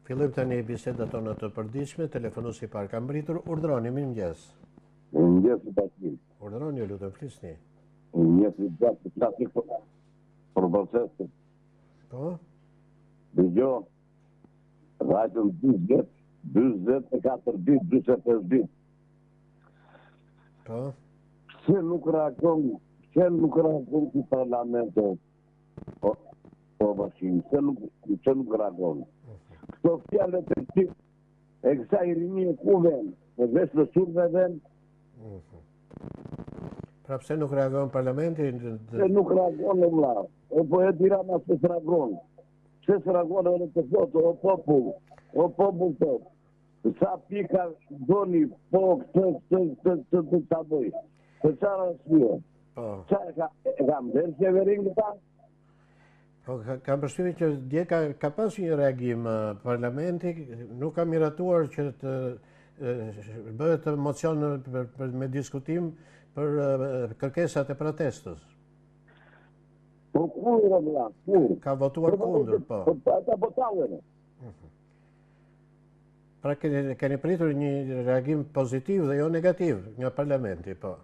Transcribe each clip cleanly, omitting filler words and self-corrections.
Fillojmë tani bisedat tona të përditshme, telefonuesi i parë ka mbritur, urdhroni, mirëmëngjes. Mirëmëngjes i pakim. Urdhroni, ju lutem, flisni. Mirëmëngjes i gjatë të klasik për procesin. Po? Dëgjo, rajtën 24 ditë, 25 ditë. Po? Pse nuk reagon që parlamentet po bashkim, pse nuk reagon. Këto fjalët e tip e kësa i rini e ku ven, e vesh në surve ven. Pra pse nuk reagon parlamenti? Pse nuk reagon e mla, e po e Tirana se së reagon. Pse së reagon e në të thotë, o popull thotë. Sa pika doni po këtë të bëj. Se qara shpio. Qa e kam dhe në qeverin këta? Kam përshtypjen që dje ka pasur një reagim parlamenti, nuk ka miratuar që të bëhet mocion me diskutim për kërkesat e protestës. Po kundër vëlla, kundër. Ka votuar kundër, po. Ata votuan. Pra keni pritur një reagim pozitiv dhe jo negativ nga parlamenti, po.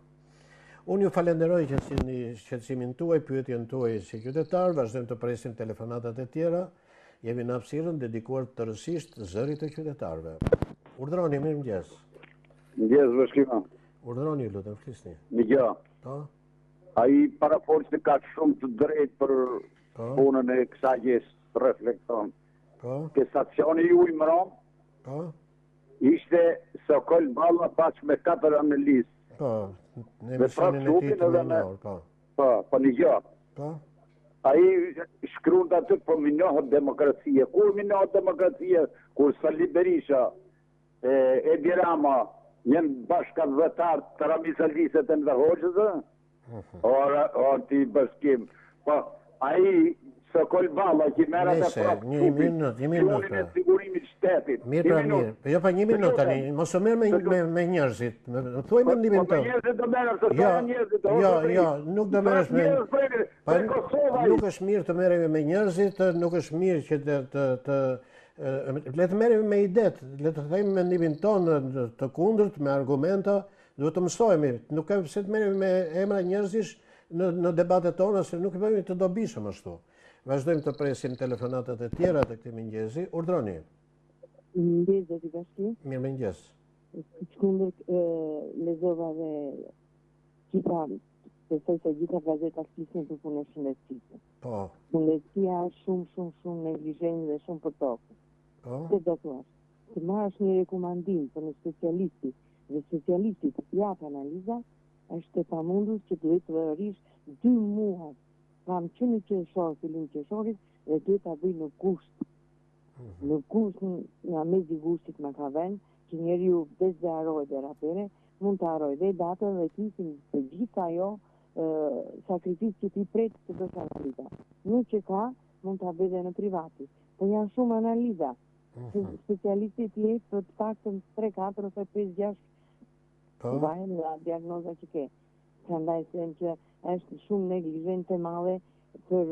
Unë ju falenderoj që si shqetësimin tuaj, pyetjen tuaj si qytetar, vazhdojmë të presim telefonatat e tjera, jemi në hapësirën dedikuar tërësisht zërit e qytetarëve. Urdhroni, mirëmëngjes. Mirëmëngjes, bashkima. Urdhroni, lutem, flisni. Një. Po? Ai paraforci ka shumë të drejtë për punën e kësaj gjesë reflekton. Po? Ke stacioni ju i mëron, ishte Sokol Balla pas me 4 analizë. Po, në emisionin e ti të minor, po. Po, një gjatë. Po? A i shkruan të aty po minjohët demokracia. Kur minjohët demokracia, kur Sali Berisha, Edi Rama, jenë bashkëdhëtar të Ramisaliset e në Hoxhës, o ti bashkim. Po, a i Sokol Balla, që merat e prapë një minut. e sigurimit shtetit. Mirë pra mirë. Jo pa një minut tani, mos o merë me njerëzit. Thuaj me ndimin të. Po njerëzit do merë, se të njerëzit. Jo, nuk do merësh me... Nuk është mirë të merremi me njerëzit, nuk është mirë që le të merremi me idet, le të themi me ndimin tonë të kundërt, me argumenta, duhet të mësojmë. Nuk ka pse të merremi me emra njerëzish në debatet tona, se nuk bëjmë të dobishëm ashtu. Vazhdojmë të presim telefonatat e tjera të këtij mëngjesi. Urdhroni. Mirëmëngjes, zoti bashki. Mirëmëngjes. Shkundër lexova dhe besoj se gjitha gazetat flisin për punën e shëndetësisë. Po. Shëndetësia është shumë neglizhenjë dhe shumë për tokë. Po. Se do thuash, të marrësh një rekomandim për një specialisti dhe specialisti të japë analiza, është e pamundur që duhet të vërish 2 muaj. Kam që në qeshor, fillim qeshorit, dhe duhet të bëj në kusht. Në kusht, nga mezi gushtit më ka vend, që njeri ju vdes dhe haroj dhe rapere, mund të haroj dhe datën dhe kisin të gjitha ajo sakrificë që ti pretë të bësh analiza. Nuk që ka, mund të bëj dhe në privati. Po janë shumë analiza. Specialistit jetë për të faktën 3, 4 ose 5, 6 vajen nga diagnoza që ke. Prandaj se që është shumë neglizhent të madhe për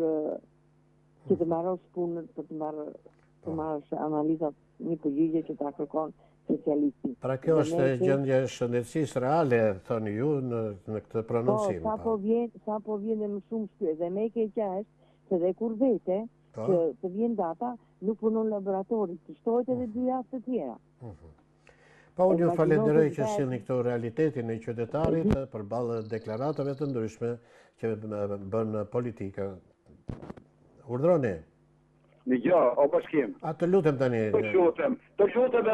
që të marrësh punën, për të marrësh analizat një përgjigje që ta kërkon specialisti. Pra kjo është gjendje shëndetësisë reale, thoni ju, në këtë prononcim. Po, sa po vjen dhe më shumë shtyë, dhe me keqja është se dhe kur vete, që të vjen data, nuk punon laboratorit, të shtohet edhe 2 javë të tjera. Pa unë ju falenderoj që sjellni këto realitetin e qytetarit përballë deklaratave të ndryshme që bën politika. Urdhroni. Jo, o bashkim. A të lutem tani. Të lutem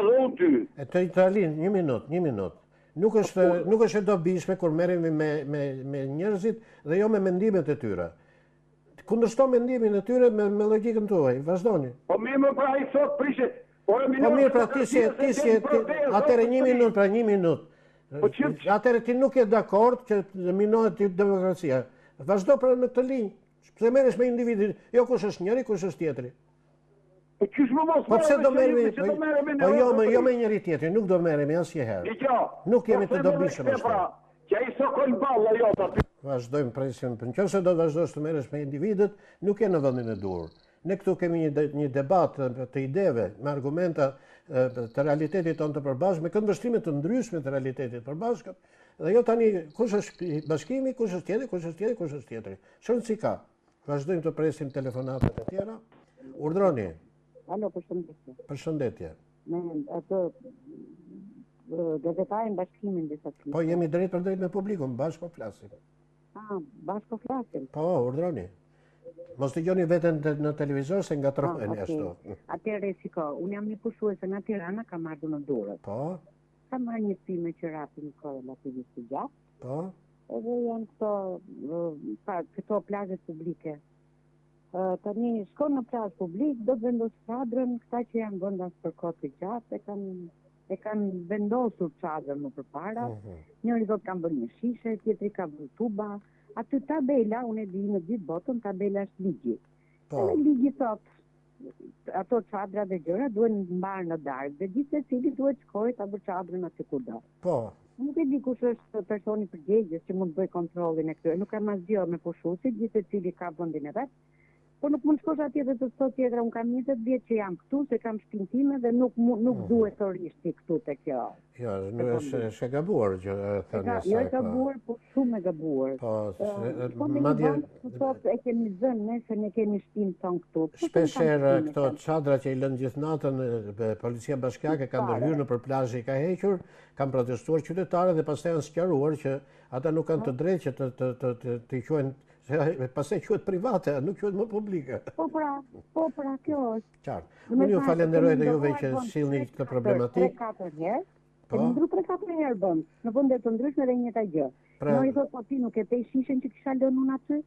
edhe unë ty. E të Italin, një minut. Nuk është e dobishme kur merremi me njerëzit dhe jo me mendimet e tyre. Kundërshto mendimin e tyre me logjikën tuaj. Vazhdoni. Po më pra i thot prishet. Po mirë, pra ti si atëre një minut. Atëre ti nuk je dakord që minohet demokracia. Vazhdo pra në këtë linjë. Pse merresh me individin? Jo kush është njëri, kush është tjetri. Po çish më mos. Po pse do merremi? Po jo me njëri tjetri, nuk do merremi asnjëherë. Nuk jemi të dobishëm ashtu. Që ai Sokol Balla jota. Vazhdojmë presim. Nëse do vazhdosh të merresh me individët, nuk je në vendin e dur. Ne këtu kemi një debat të ideve, me argumenta të realitetit tonë të përbashkët, me këndvështrime të ndryshme të realitetit përbashkët, dhe jo tani kush është bashkimi, kush është tjetri, kush është tjetri, kush është tjetri. Shërënësi ka. Vazhdojmë të presim telefonatet e tjera. Urdhroni. Alo, përshëndetje. Përshëndetje. Me atë gazetarin bashkimin disa klipe. Po, jemi drejt për drejt me publikun, bashkë po flasim. Bashkë po flasim. Po, urdhroni. Mos të gjoni veten në televizor se nga trojeni ashtu. Atëherë, shiko, unë jam një pushuese nga Tirana, kam ardhur në Durrës. Po. Kam marrë një me qerapi në kohë relativisht të gjatë. Po. Edhe janë këto plazhet publike. Tani shkon në plazh publik, do të vendos çadrën, këta që janë vendas për kohë të gjatë, e kanë vendosur çadrën më përpara. Njëri do të kanë bërë një shishe, tjetri ka bërë tuba. Aty tabela, unë e di në gjithë botën, tabela është ligji. Edhe ligji thotë, ato çadra dhe gjëra duhen mbarë në darkë, dhe gjithë secili duhet shkojë ta bëjë çadrën aty ku do. Po. Nuk e di kush është personi përgjegjës që mund të bëjë kontrollin e këtyre. Nuk kam asgjë me pushuesit, gjithë secili ka vendin e vet. Po nuk mund shkosh atje dhe të thotë tjetra, unë kam 20 vjet që jam këtu, se kam shtëpinë time dhe nuk duhet të rrish këtu te kjo. Jo, nuk është e gabuar që thënë asaj. Jo e gabuar, po shumë e gabuar. Po, madje thotë e kemi zënë ne se ne kemi shtëpinë tonë këtu. Shpeshherë këto çadra që i lënë gjithë natën, policia bashkiake ka ndërhyrë nëpër plazh i ka hequr, kanë protestuar qytetarët dhe pastaj janë sqaruar që ata nuk kanë të drejtë që të quhen. Pastaj quhet private, nuk quhet më publike. Po pra, kjo është. Qartë. Unë ju falenderoj dhe juve që sillni këtë problematikë. 3-4 herë. Kemi ndru 3-4 herë bën. Në vende të ndryshme dhe njëjta gjë. Njëri thotë po ti nuk e pe shishen që kisha lënë unë aty.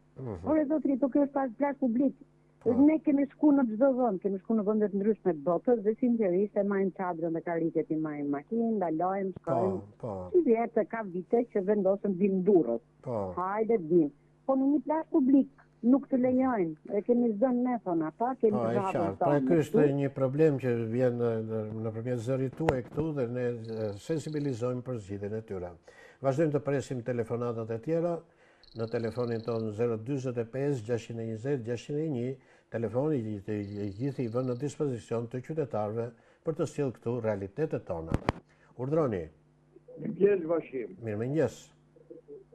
Ore zotri, po kjo është plazh publik. Ne kemi shku në çdo vend, kemi shku në vende të ndryshme të botës dhe sinqerisht e marrim çadrën dhe karriket i marrim makinë, ndalojmë, shkojmë. Po. Vjetë ka vite që vendosëm vinë Durrës. Hajde vinë. Po në një plazh publik nuk të lejojnë, e kemi zënë ne thonë ata, kemi të rrabën. Pra ky është një problem që vjen nëpërmjet zërit tuaj këtu dhe ne sensibilizojmë për zgjidhjen e tyre. Vazhdojmë të presim telefonatat e tjera në telefonin tonë 045 620 601, telefoni i gjithë i vënë në dispozicion të qytetarëve për të sjellë këtu realitetet tona. Urdhroni. Mirëmëngjes Bashim. Mirëmëngjes.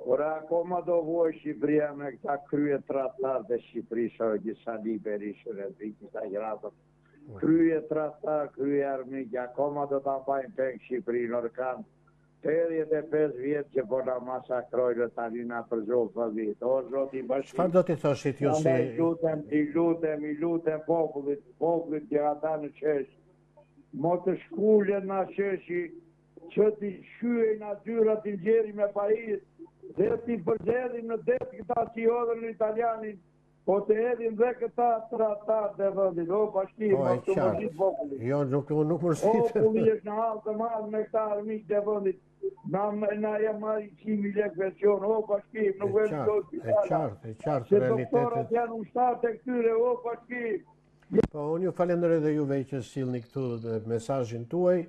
Ora akoma do vuaj Shqipëria me këta krye tratar dhe Shqipërisha disa liberishën e dita gratët. Krye tratar, krye armik, akoma do ta bajnë peng Shqipërinë orkan. 85 vjet që po na masakrojnë tani na përzgjodh vit. O zoti Bashim. Çfarë do t'i thoshit ju si I lutem popullit që ata në qesh. Mo të shkullen na qeshi që t'i shyen natyrat t'i ngjeri me pajisë. Dhe t'i përdedhin në det këta që i odhën në italianin, po të edhin dhe këta tratar dhe vëndin. O, Bashkim, mos të mërzit populli. Jo, nuk mërzit. Populli është në halë të madhë me këta armik dhe vëndit. Na jam marri 100.000 lek pension, o, Bashkim, nuk e më të E qartë, se realitetet. doktorat janë ushtarë të këtyre, o, Bashkim. Po, unë ju falenderoj dhe juve që sillni këtu mesazhin tuaj.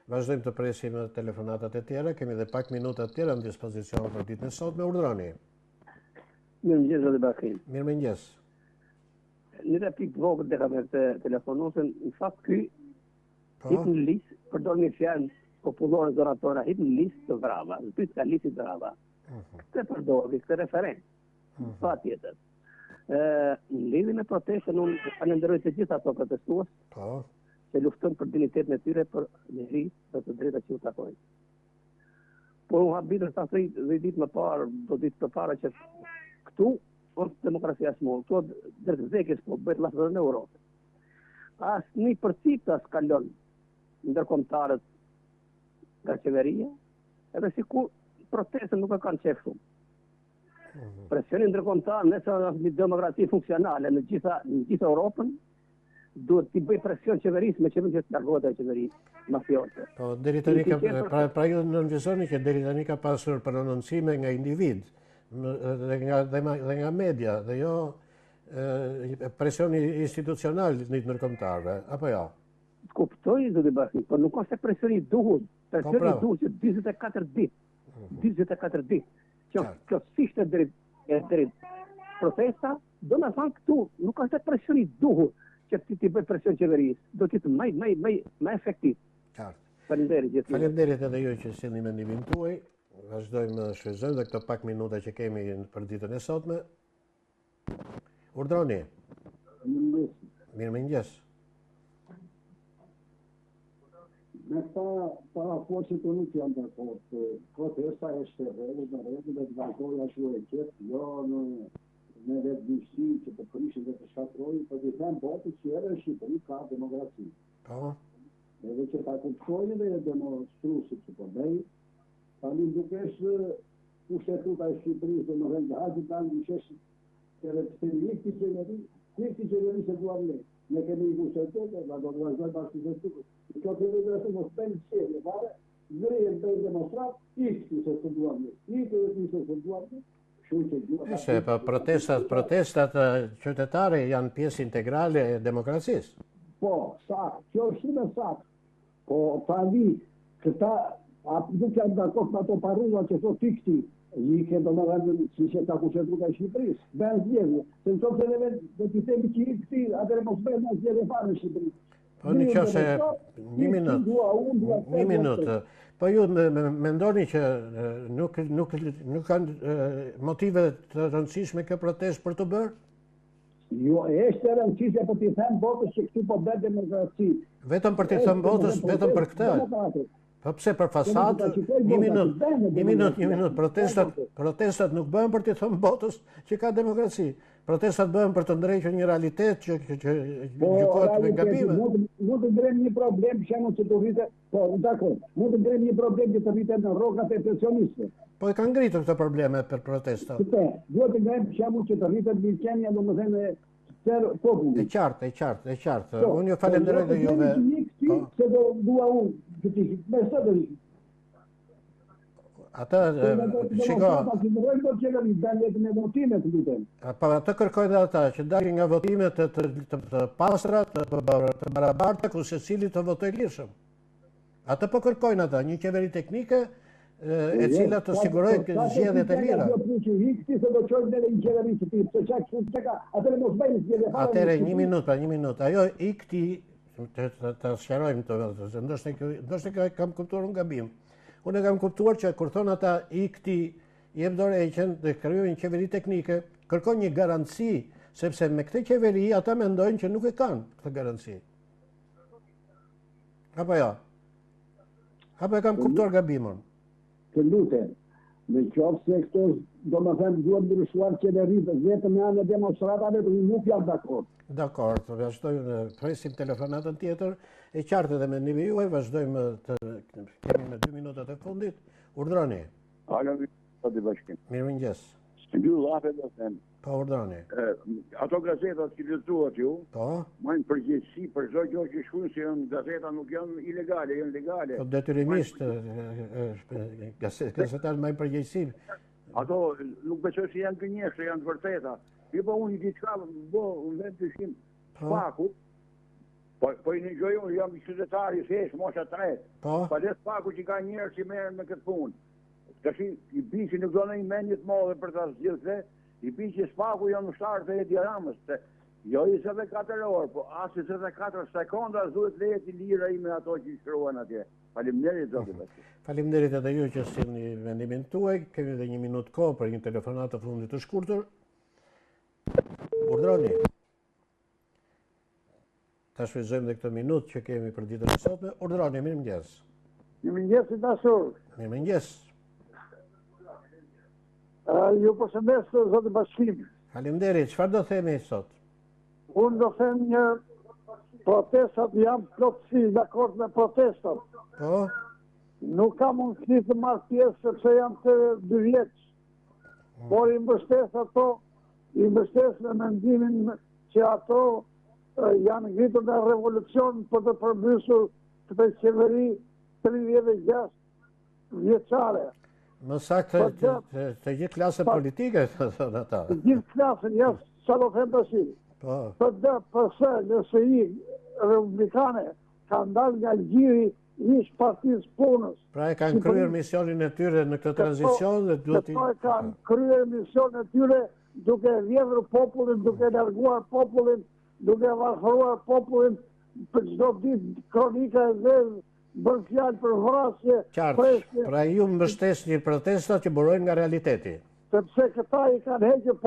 Vazhdojmë të presim telefonatat e tjera, kemi dhe pak minuta tjera në dispozicion për ditën e sotme. Urdhroni. Mirëmëngjes zoti Bashkim. Mirëmëngjes. Një replik të vogël dhe kam të telefonuesën, në fakt ky hip në listë, përdor një fjalë popullore zonatore, hip në listë të vrava, në pyet ka listë të vrava. Këtë përdori, këtë referent. Pa tjetër. Në lidhje me protestën, unë falenderoj të gjithë ato protestues. Po. Se lufton për dinitetin e tyre, për njeri dhe të drejta që u takojnë. Por unë habitur të asoj dhe ditë më parë, do ditë të para që këtu është demokracia smurë, këtu drejtë vdekjes po bëjt lasë në Europë. Asë një përcip të askalon ndërkombëtarët nga qeveria, edhe si ku protestën nuk e kanë qef shumë. Presionin ndërkombëtar, nëse është një demokraci funksionale në gjithë Europën, duhet t'i bëj presion qeverisë me qëllim që të largohet e qeverisë mafioze. Po, deri tani pra ju nënvizoni që deri tani ka pasur prononcime nga individ dhe nga media dhe jo presioni institucional në ndërkombëtarëve, apo jo? Kuptoj zoti Bashkim, por nuk është se presioni duhet. Presioni duhet që 24 ditë. 24 ditë. Kjo s'ishte drejt protesta, Do me thanë këtu, nuk është e presioni duhur që ti bëj presion qeverisë. Do t'jetë më efektiv. Qartë. Faleminderit gjithë. Faleminderit edhe ju që sjellni mendimin tuaj. Vazhdojmë shfrytëzojmë dhe këto pak minuta që kemi për ditën e sotme. Urdhroni. Mirëmëngjes. Me para forcit unë nuk jam dakord. Protesta është rregull dhe të vazhdojë ashtu e qetë, jo në vetë dyshi që të prishin dhe të shkatrojnë, për të them botës që edhe në Shqipëri ka demokraci. Po. Edhe që ta kuptojnë dhe demonstruesit që po bëjnë, tani dukesh pushtetuta e Shqipërisë dhe në vend hajtë tani dukesh edhe të ikti qeveri se duam ne. Ne kemi i pushtetuta, la do të vazhdoj bashkë të shtukë. Kjo të vedre se mos bëjnë qeveri, pare, zërejnë bëjnë demonstrat, ikti se të duam ne. Ikti dhe se të duam ne. Se protestat qytetare janë pjesë integrale e demokracisë. Po, saktë, kjo është shumë e saktë. Po, tani, këta, nuk janë dakord me ato parrulla që thot ikti, i ke do më rëndën si që ta kushtetuta e Shqipërisë. Bëjnë zgjedhje, se në qoftë edhe do t'i themi që ikti, atëre mos bëjnë në zgjedhje fare në Shqipëri. Po, në qoftë një minutë. Po ju mendoni që nuk kanë motive të rëndësishme kjo protestë për të bërë? Jo, është e rëndësishme për t'i them botës që këtu po bëhet demokraci. Vetëm për t'i them botës, vetëm për këtë? Po pse për fasadë? Një minutë, protestat nuk bëhen për t'i them botës që ka demokraci. Protestat bëhen për të ndrejtur një realitet që gjykohet me gabime. Mund të ndrejmë një problem që të rritet, po, dakord, mund të ndrejmë një problem që të rritet në rrogat e pensionistëve. Po e kanë ngritur këto probleme për protesta. Duhet të ndrejmë që të rritet mirëqenia, domethënë popullit. E qartë. Unë ju falenderoj dhe juve. Se do dua unë që me së do ishë. Ata, shiko, ata kërkojnë ata që dalin nga votimet të pastra, të barabarta, ku secili të votojë lirshëm. Ata po kërkojnë ata një qeveri teknike e cila të sigurojnë zgjedhjet e lira. Atëre, një minutë. Ajo ikti, të sqarojmë, ndoshta kjo kam kuptuar unë gabim. Unë e kam kuptuar që kur thonë ata ikti jep dorëheqjen dhe krijojnë një qeveri teknike, kërkojnë një garanci, sepse me këtë qeveri ata mendojnë që nuk e kanë këtë garanci. Apo jo? Apo e kam kuptuar gabimin? Të lutem, në qoftë se këto domethënë duhet ndryshuar qeveritë, vetëm në anë e demonstratave nuk janë dakord. Dakor, të vazhdojmë, presim telefonatën tjetër, e qartë edhe me njëve juaj, vazhdojmë kemi me 2 minutat e fundit, urdhroni. Alo, të bashkim. Mirëmëngjes. Dy llafe do them. Po, urdhroni. Ato gazetat që lexuat ju, po, majnë përgjegjësi për çdo gjë që shkruajnë se janë gazeta nuk janë ilegale, janë legale. Po detyrimisht gazetarët majnë përgjegjësi. Ato nuk besoj se janë gënjeshtër, janë të vërteta. Jo, po unë diçka unë vend të shim Spaku, po i nëgjoj unë jam i qytetari, se është mosha 3. Po le Spaku që ka njerëz që merren me këtë punë. Tash i biçi nuk do në mendje të madhe për ta zgjidhur, i biçi Spaku janë ushtarë të Edi Ramës, jo 24 orë, po as 24 sekonda duhet lehet i lira i me ato që shkruan atje. Faleminderit zoti. Faleminderit edhe ju që sillni vendimin tuaj. Kemi edhe 1 minutë kohë për një telefonat të fundit të shkurtër. Urdhroni. Ta shfrytëzojmë dhe këtë minutë që kemi për ditën e sotme. Urdhroni, mirëmëngjes. Mirëmëngjes i dashur. Mirëmëngjes. Ju përshëndes zoti Bashkim. Faleminderit. Çfarë do themi sot? Unë do them një protestat jam plotësi dakord me protestat. Po? Nuk kam mundësi të marr pjesë sepse jam të 2 vjeç. Por i mbështes ato, i mbështes në mendimin që ato janë ngritur në revolucion për të përmbysur këtë qeveri 36 vjeçare. Më saktë të gjithë klasë politike, thonë ata. Të gjithë klasën, sa do them tash. Po. Përse LSI republikane kanë dalë nga gjiri ish partisë punës. Pra e kanë kryer misionin e tyre në këtë tranzicion dhe duhet kanë kryer misionin e tyre duke vjedhur popullin, duke larguar popullin, duke varfëruar popullin, për çdo ditë kronika e zezë, bën fjalë për vrasje, Qartë, pra ju mbështesni protestat që burojnë nga realiteti. Sepse këta i kanë hequr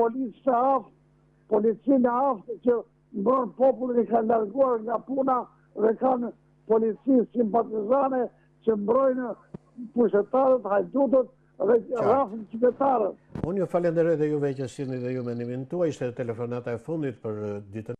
policinë aftë që mbron popullin, i kanë larguar nga puna dhe kanë polici simpatizane që mbrojnë pushtetarët, hajdutët dhe rrafin qytetarët. Unë ju falenderoj dhe juve që sillni dhe ju mendimin tuaj, ishte telefonata e fundit për ditën